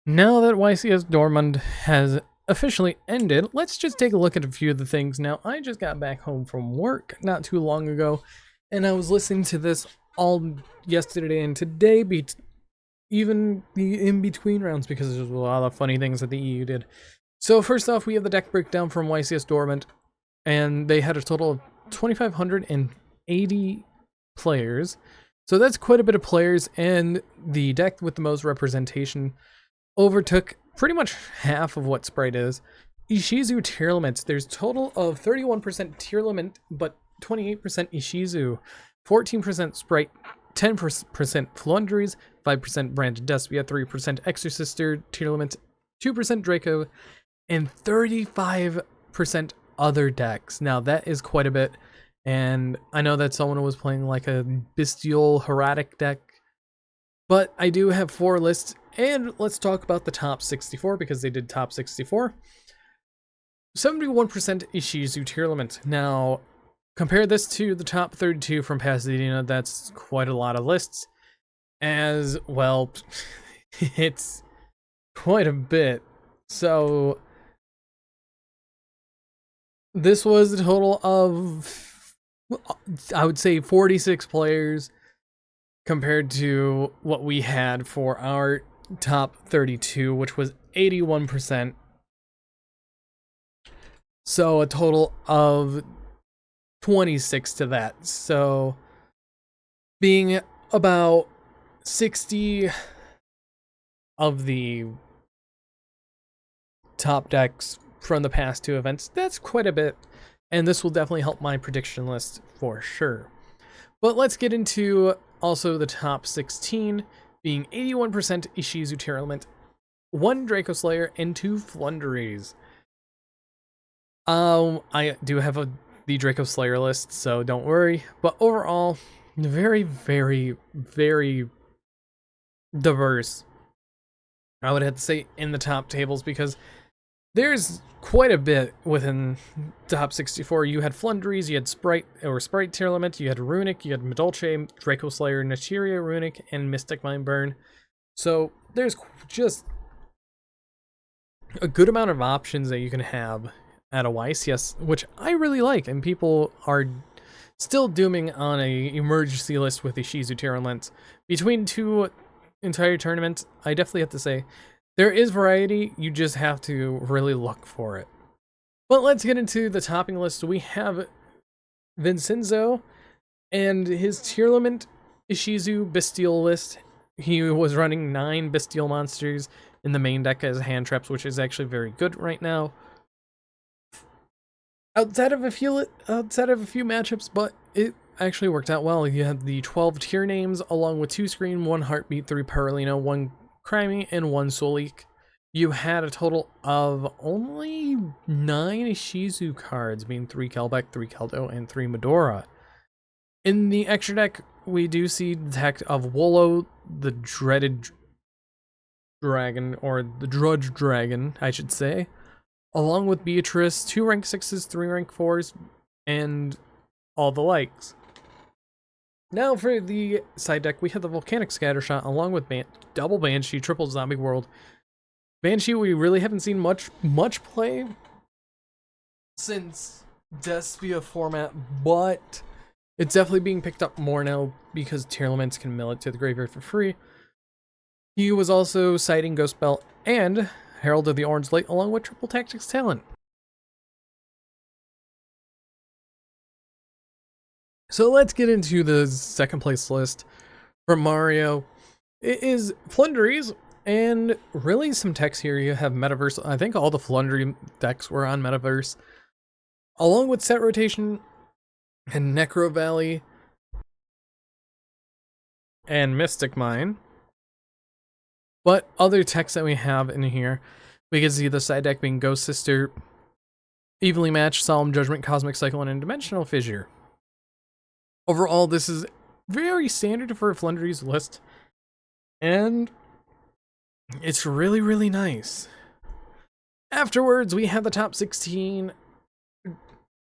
Now that YCS Dortmund has officially ended, let's just take a look at a few of the things. Now, I just got back home from work not too long ago, and I was listening to this all yesterday and today, even the in-between rounds, because there's a lot of funny things that the EU did. So first off, we have the deck breakdown from YCS Dortmund, and they had a total of 2,580 players. So that's quite a bit of players, and the deck with the most representation overtook pretty much half of what Sprite is. Ishizu tier limits. There's a total of 31% tier limit, but 28% Ishizu, 14% Sprite, 10% Flunderies, 5% Branded Despia, 3% Exorcister tier limit, 2% Draco, and 35% other decks. Now that is quite a bit, and I know that someone was playing like a Bestial Heretic deck, but I do have 4 lists, and let's talk about the top 64 because they did top 64. 71% Ishizu tier limit. Now, compare this to the top 32 from Pasadena. That's quite a lot of lists. As well, it's quite a bit. So, this was a total of, I would say, 46 players compared to what we had for our top 32, which was 81%. So a total of 26 to that. So being about 60 of the top decks from the past 2 events, that's quite a bit. And this will definitely help my prediction list for sure. But let's get into also the top 16, being 81% Ishizu tier element, 1 Draco Slayer, and 2 Flunderies. I do have the Draco Slayer list, so don't worry. But overall, very, very, very diverse, I would have to say, in the top tables, because there's quite a bit within top 64. You had Flunderies, you had Sprite tier limit, you had Runic, you had Medolce, Draco Slayer, Nachiria Runic, and Mystic Mind Burn. So there's just a good amount of options that you can have at a YCS, which I really like, and people are still dooming on a emergency list with the Ishizu tier limits. Between 2 entire tournaments, I definitely have to say, there is variety, you just have to really look for it. But let's get into the topping list. We have Vincenzo and his tier limit Ishizu Bestial list. He was running 9 Bestial monsters in the main deck as hand traps, which is actually very good right now. Outside of a few matchups, but it actually worked out well. You have the 12 tier names along with 2 Screen, 1 Heartbeat, 3 Perlino, 1 Crimey, and 1 Solik. You had a total of only 9 Ishizu cards, being 3 Kelbeck, 3 Keldo, and 3 Medora. In the extra deck, we do see the deck of Wolo, the Dreaded Dragon, or the Drudge Dragon, I should say, along with Beatrice, 2 rank 6s, 3 rank 4s, and all the likes. Now for the side deck, we have the Volcanic Scattershot along with Double Banshee, Triple Zombie World. Banshee we really haven't seen much play since Despia format, but it's definitely being picked up more now because tier limits can mill it to the graveyard for free. He was also citing Ghost Belt and Herald of the Orange Light along with Triple Tactics Talent. So let's get into the second place list from Mario. It is Flunderies, and really some text here. You have Metaverse. I think all the Flundery decks were on Metaverse, along with Set Rotation and Necro Valley and Mystic Mine. But other texts that we have in here, we can see the side deck being Ghost Sister, Evenly Matched, Solemn Judgment, Cosmic Cyclone, and Dimensional Fissure. Overall, this is very standard for a Flunderies list, and it's really, really nice. Afterwards, we have the top 16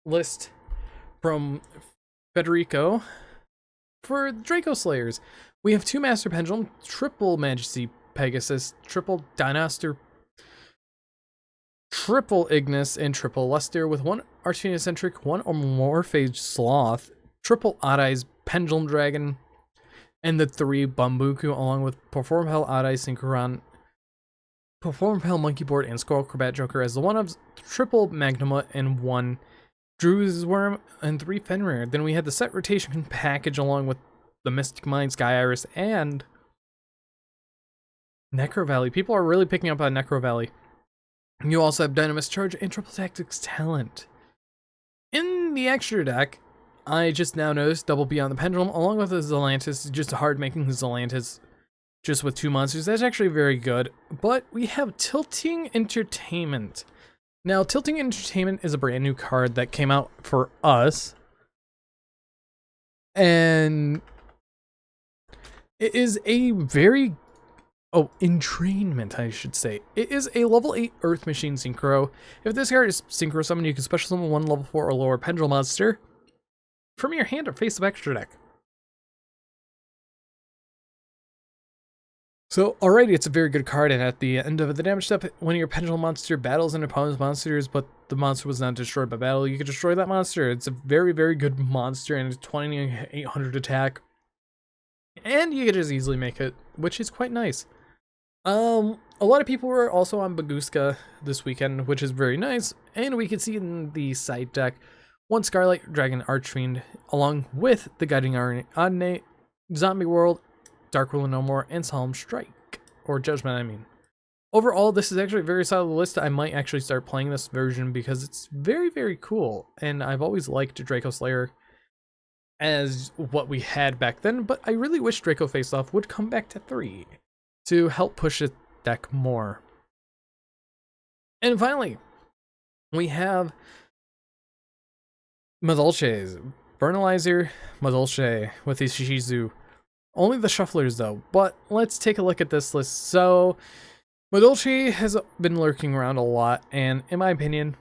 list from Federico for Draco Slayers. We have 2 Master Pendulum, Triple Majesty Pegasus, triple Dinosaur, triple Ignis, and triple Luster with one Archphoenix-centric, one Morphage Sloth, triple Odd-Eyes Pendulum Dragon, and the 3 Bambuku, along with Perform Hell, Odd-Eyes Synchron, Perform Hell Monkey Board, and Skull Acrobat Joker as the one-ofs, triple Magnamut, and 1 Drew's Worm, and 3 Fenrir. Then we had the set rotation package along with the Mystic Mind, Sky Iris, and Necro Valley. People are really picking up on Necro Valley. You also have Dynamis Charge and Triple Tactics Talent. In the extra deck, I just now noticed Double Beyond the Pendulum, along with the Zelantis, just hard making the Zelantis just with 2 monsters. That's actually very good. But we have Tilting Entertainment. Now, Tilting Entertainment is a brand new card that came out for us. And it is a very... Oh, entrainment, I should say. It is a level 8 Earth Machine Synchro. If this card is Synchro Summon, you can special summon 1 level 4 or lower Pendulum monster from your hand or face of extra deck. So, alrighty, it's a very good card, and at the end of the damage step, when your Pendulum monster battles an opponent's monsters, but the monster was not destroyed by battle, you can destroy that monster. It's a very, very good monster, and it's 2800 attack. And you can just easily make it, which is quite nice. A lot of people were also on Baguska this weekend, which is very nice, and we can see in the side deck 1 Scarlet Dragon Archfiend, along with the Guiding Ordinate, Zombie World, Dark Will No More, and Solemn Strike, or Judgment, I mean. Overall, this is actually a very solid list. I might actually start playing this version because it's very, very cool, and I've always liked Draco Slayer as what we had back then, but I really wish Draco Face Off would come back to 3 to help push the deck more. And finally, we have Madolche's Burnalizer Madolche with his Shizu. Only the shufflers though, but let's take a look at this list. So, Madolche has been lurking around a lot, and in my opinion,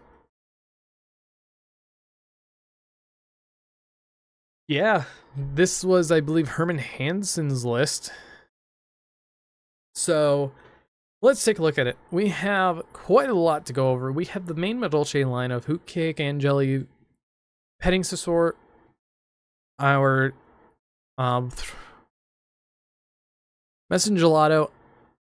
yeah, this was, I believe, Herman Hansen's list. So, let's take a look at it. We have quite a lot to go over. We have the main Madolche line of Hoot Cake, Angeli, Petting Sasor, our Messengelato,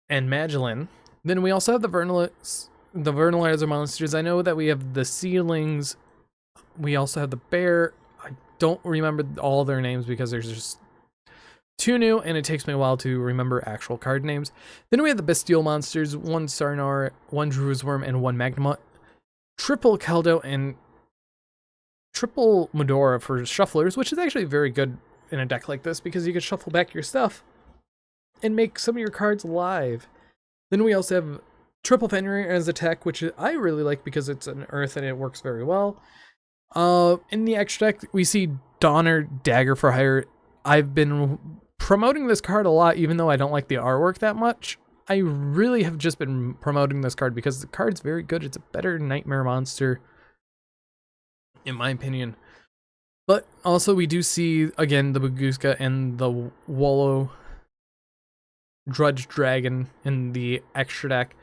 and Magellin. Then we also have the Vernalizer monsters. I know that we have the Sealings. We also have the Bear. I don't remember all their names because there's just too new, and it takes me a while to remember actual card names. Then we have the Bestial monsters, 1 Sarnar, 1 Drew's Worm, and 1 Magnamut. Triple Caldo and triple Medora for shufflers, which is actually very good in a deck like this because you can shuffle back your stuff and make some of your cards live. Then we also have triple Fenrir as a tech, which I really like because it's an earth and it works very well. In the extra deck, we see Donner Dagger for Hire. I've been promoting this card a lot, even though I don't like the artwork that much. I really have just been promoting this card because the card's very good. It's a better Nightmare monster, in my opinion. But also we do see, again, the Baguska and the Wallow Drudge Dragon in the extra deck.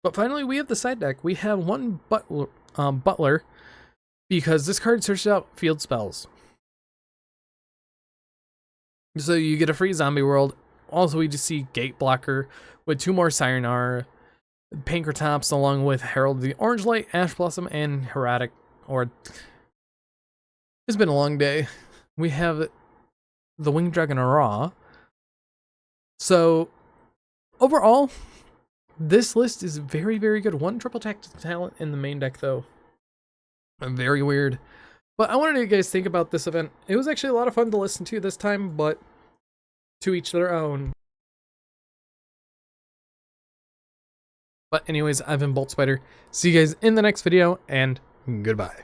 But finally, we have the side deck. We have 1 Butler, because this card searches out field spells. So you get a free Zombie World. Also, we just see Gate Blocker with 2 more Sayonara, Pankratops, along with Herald of the Orange Light, Ash Blossom, and Heroic. Or it's been a long day. We have the Winged Dragon Ra. So overall, this list is very, very good. 1 triple tactical talent in the main deck, though. Very weird. But I wanted you guys think about this event. It was actually a lot of fun to listen to this time, but to each their own. But anyways, I've been Bolt Spider. See you guys in the next video, and goodbye.